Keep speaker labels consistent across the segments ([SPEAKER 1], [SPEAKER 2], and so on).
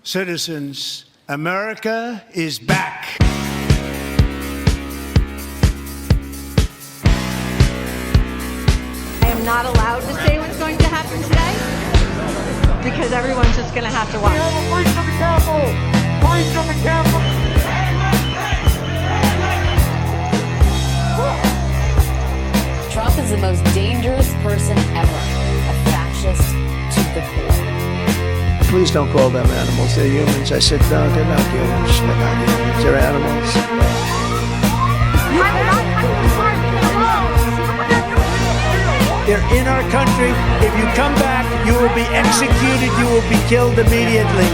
[SPEAKER 1] Citizens, America is back.
[SPEAKER 2] I am not allowed to say what's going to happen today because everyone's just going to have to watch.
[SPEAKER 3] We have a breach of the Capitol! Breach of the Capitol!
[SPEAKER 4] Trump is the most dangerous person ever. A fascist to the core.
[SPEAKER 5] Please don't call them animals. They're humans. I said, no, they're not humans. They're not humans. They're animals. They're in our country. If you come back, you will be executed. You will be killed immediately.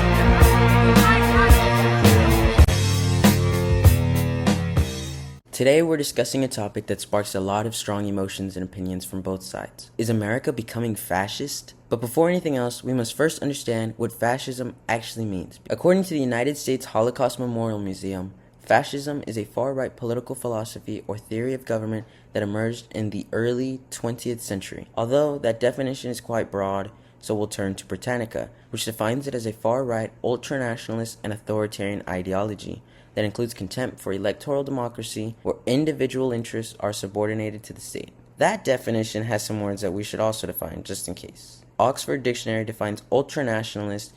[SPEAKER 6] Today we're discussing a topic that sparks a lot of strong emotions and opinions from both sides. Is America becoming fascist? But before anything else, we must first understand what fascism actually means. According to the United States Holocaust Memorial Museum, fascism is a far-right political philosophy or theory of government that emerged in the early 20th century. Although that definition is quite broad, so we'll turn to Britannica, which defines it as a far-right, ultranationalist, and authoritarian ideology that includes contempt for electoral democracy, where individual interests are subordinated to the state. That definition has some words that we should also define, just in case. Oxford Dictionary defines ultranationalist,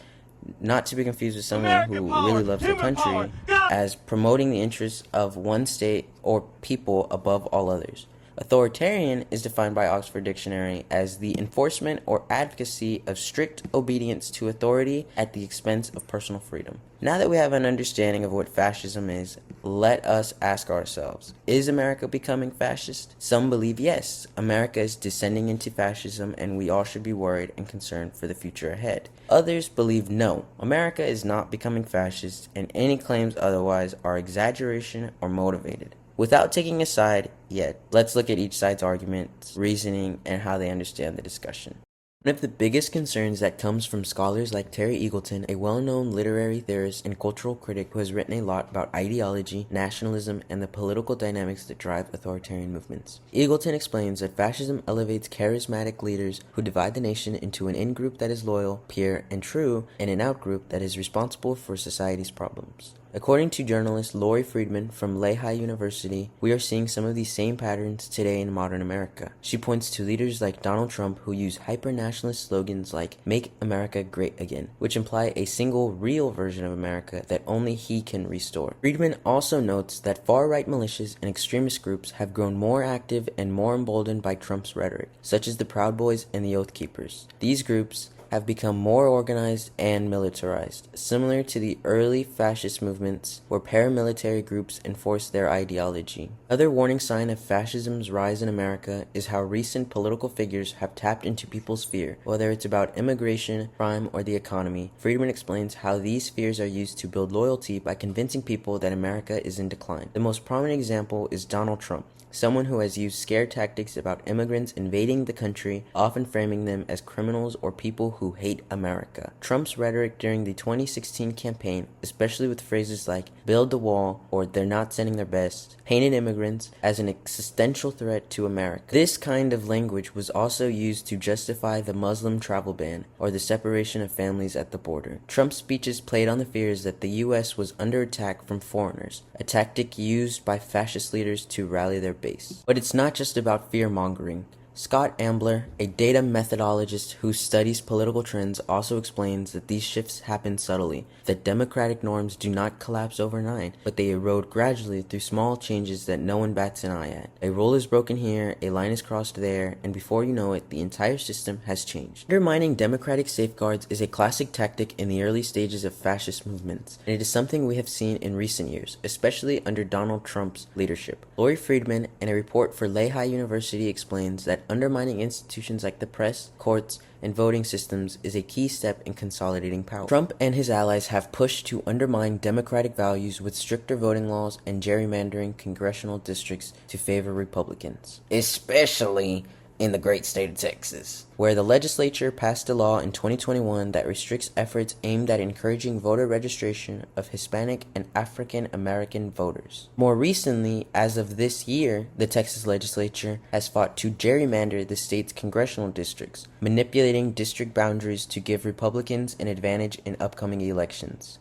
[SPEAKER 6] not to be confused with someone who really loves the country, as promoting the interests of one state or people above all others. Authoritarian is defined by Oxford Dictionary as the enforcement or advocacy of strict obedience to authority at the expense of personal freedom. Now that we have an understanding of what fascism is, let us ask ourselves, is America becoming fascist? Some believe yes, America is descending into fascism and we all should be worried and concerned for the future ahead. Others believe no, America is not becoming fascist and any claims otherwise are exaggeration or motivated. Without taking a side yet, let's look at each side's arguments, reasoning, and how they understand the discussion. One of the biggest concerns that comes from scholars like Terry Eagleton, a well-known literary theorist and cultural critic who has written a lot about ideology, nationalism, and the political dynamics that drive authoritarian movements. Eagleton explains that fascism elevates charismatic leaders who divide the nation into an in-group that is loyal, pure, and true, and an out-group that is responsible for society's problems. According to journalist Lori Friedman from Lehigh University, we are seeing some of these same patterns today in modern America. She points to leaders like Donald Trump who use hyper-nationalist slogans like "Make America Great Again," which imply a single real version of America that only he can restore. Friedman also notes that far-right militias and extremist groups have grown more active and more emboldened by Trump's rhetoric, such as the Proud Boys and the Oath Keepers. These groups have become more organized and militarized, similar to the early fascist movements where paramilitary groups enforced their ideology. Another warning sign of fascism's rise in America is how recent political figures have tapped into people's fear, whether it's about immigration, crime, or the economy. Friedman explains how these fears are used to build loyalty by convincing people that America is in decline. The most prominent example is Donald Trump, someone who has used scare tactics about immigrants invading the country, often framing them as criminals or people who hate America. Trump's rhetoric during the 2016 campaign, especially with phrases like "build the wall" or "they're not sending their best," painted immigrants as an existential threat to America. This kind of language was also used to justify the Muslim travel ban or the separation of families at the border. Trump's speeches played on the fears that the U.S. was under attack from foreigners, a tactic used by fascist leaders to rally their base. But it's not just about fear-mongering. Scott Ambler, a data methodologist who studies political trends, also explains that these shifts happen subtly, that democratic norms do not collapse overnight, but they erode gradually through small changes that no one bats an eye at. A rule is broken here, a line is crossed there, and before you know it, the entire system has changed. Undermining democratic safeguards is a classic tactic in the early stages of fascist movements, and it is something we have seen in recent years, especially under Donald Trump's leadership. Lori Friedman, in a report for Lehigh University, explains that undermining institutions like the press, courts, and voting systems is a key step in consolidating power. Trump and his allies have pushed to undermine democratic values with stricter voting laws and gerrymandering congressional districts to favor Republicans, especially in the great state of Texas, where the legislature passed a law in 2021 that restricts efforts aimed at encouraging voter registration of Hispanic and African American voters. More recently, as of this year, the Texas legislature has fought to gerrymander the state's congressional districts, manipulating district boundaries to give Republicans an advantage in upcoming elections.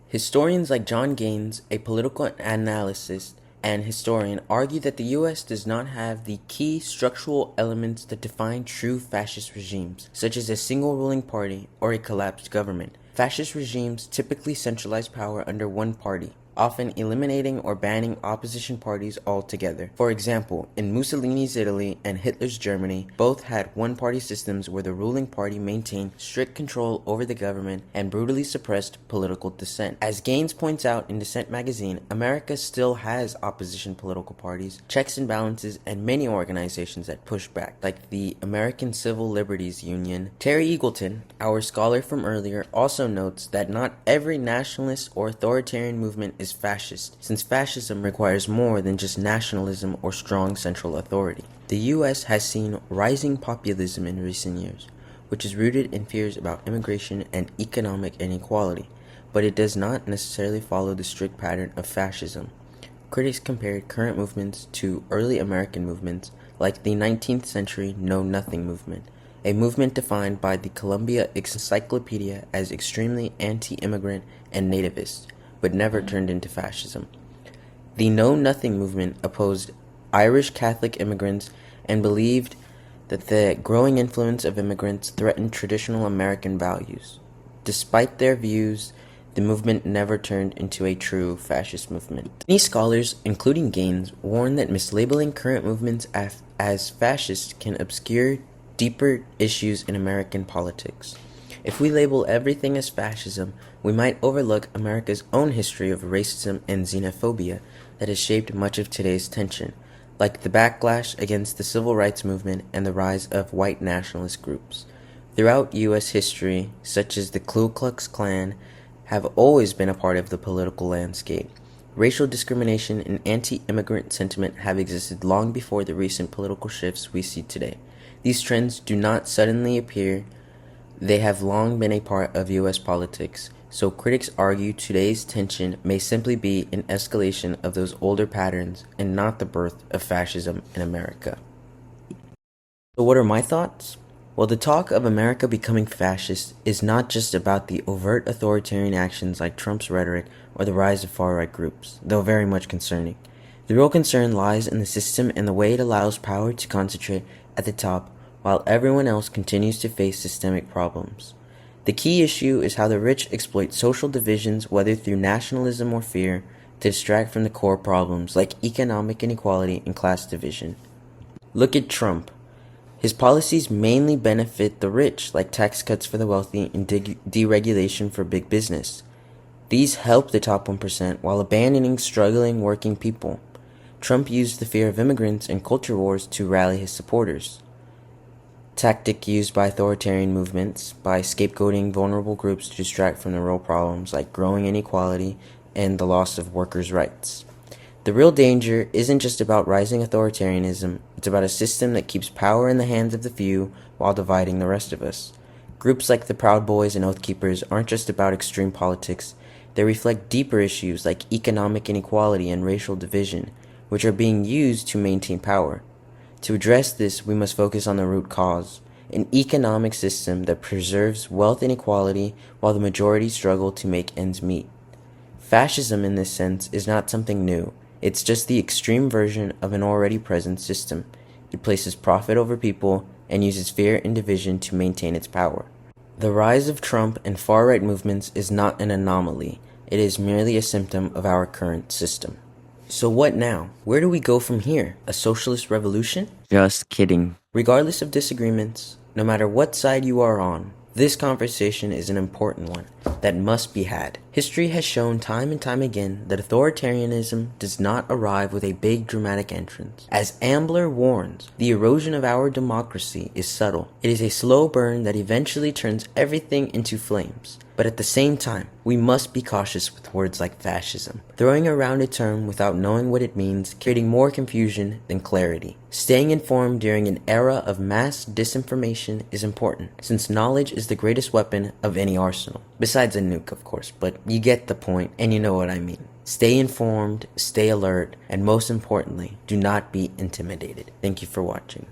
[SPEAKER 6] Historians like John Gaines, a political analyst and historian, argue that the U.S. does not have the key structural elements that define true fascist regimes, such as a single ruling party or a collapsed government. Fascist regimes typically centralize power under one party, often eliminating or banning opposition parties altogether. For example, in Mussolini's Italy and Hitler's Germany, both had one-party systems where the ruling party maintained strict control over the government and brutally suppressed political dissent. As Gaines points out in Dissent magazine, America still has opposition political parties, checks and balances, and many organizations that push back, like the American Civil Liberties Union. Terry Eagleton, our scholar from earlier, also notes that not every nationalist or authoritarian movement is fascist, since fascism requires more than just nationalism or strong central authority. The U.S. has seen rising populism in recent years, which is rooted in fears about immigration and economic inequality, but it does not necessarily follow the strict pattern of fascism. Critics compared current movements to early American movements like the 19th century Know-Nothing movement, a movement defined by the Columbia Encyclopedia as extremely anti-immigrant and nativist, but never turned into fascism. The Know-Nothing movement opposed Irish Catholic immigrants and believed that the growing influence of immigrants threatened traditional American values. Despite their views, the movement never turned into a true fascist movement. Many scholars, including Gaines, warn that mislabeling current movements as fascist can obscure deeper issues in American politics. If we label everything as fascism, we might overlook America's own history of racism and xenophobia that has shaped much of today's tension, like the backlash against the civil rights movement and the rise of white nationalist groups. Throughout U.S. history, such as the Ku Klux Klan, have always been a part of the political landscape. Racial discrimination and anti-immigrant sentiment have existed long before the recent political shifts we see today. These trends do not suddenly appear. They have long been a part of U.S. politics, so critics argue today's tension may simply be an escalation of those older patterns and not the birth of fascism in America. So what are my thoughts? Well, the talk of America becoming fascist is not just about the overt authoritarian actions like Trump's rhetoric or the rise of far-right groups, though very much concerning. The real concern lies in the system and the way it allows power to concentrate at the top while everyone else continues to face systemic problems. The key issue is how the rich exploit social divisions, whether through nationalism or fear, to distract from the core problems like economic inequality and class division. Look at Trump. His policies mainly benefit the rich, like tax cuts for the wealthy and deregulation for big business. These help the top 1% while abandoning struggling working people. Trump used the fear of immigrants and culture wars to rally his supporters. Tactic used by authoritarian movements by scapegoating vulnerable groups to distract from the real problems like growing inequality and the loss of workers' rights. The real danger isn't just about rising authoritarianism, it's about a system that keeps power in the hands of the few while dividing the rest of us. Groups like the Proud Boys and Oath Keepers aren't just about extreme politics, they reflect deeper issues like economic inequality and racial division, which are being used to maintain power. To address this, we must focus on the root cause, an economic system that preserves wealth inequality while the majority struggle to make ends meet. Fascism, in this sense, is not something new. It's just the extreme version of an already present system. It places profit over people and uses fear and division to maintain its power. The rise of Trump and far-right movements is not an anomaly. It is merely a symptom of our current system. So what now? Where do we go from here? A socialist revolution? Just kidding. Regardless of disagreements, no matter what side you are on, this conversation is an important one that must be had. History has shown time and time again that authoritarianism does not arrive with a big dramatic entrance. As Ambler warns, the erosion of our democracy is subtle. It is a slow burn that eventually turns everything into flames. But at the same time, we must be cautious with words like fascism, throwing around a term without knowing what it means, creating more confusion than clarity. Staying informed during an era of mass disinformation is important, since knowledge is the greatest weapon of any arsenal. Besides a nuke, of course, but you get the point, and you know what I mean. Stay informed, stay alert, and most importantly, do not be intimidated. Thank you for watching.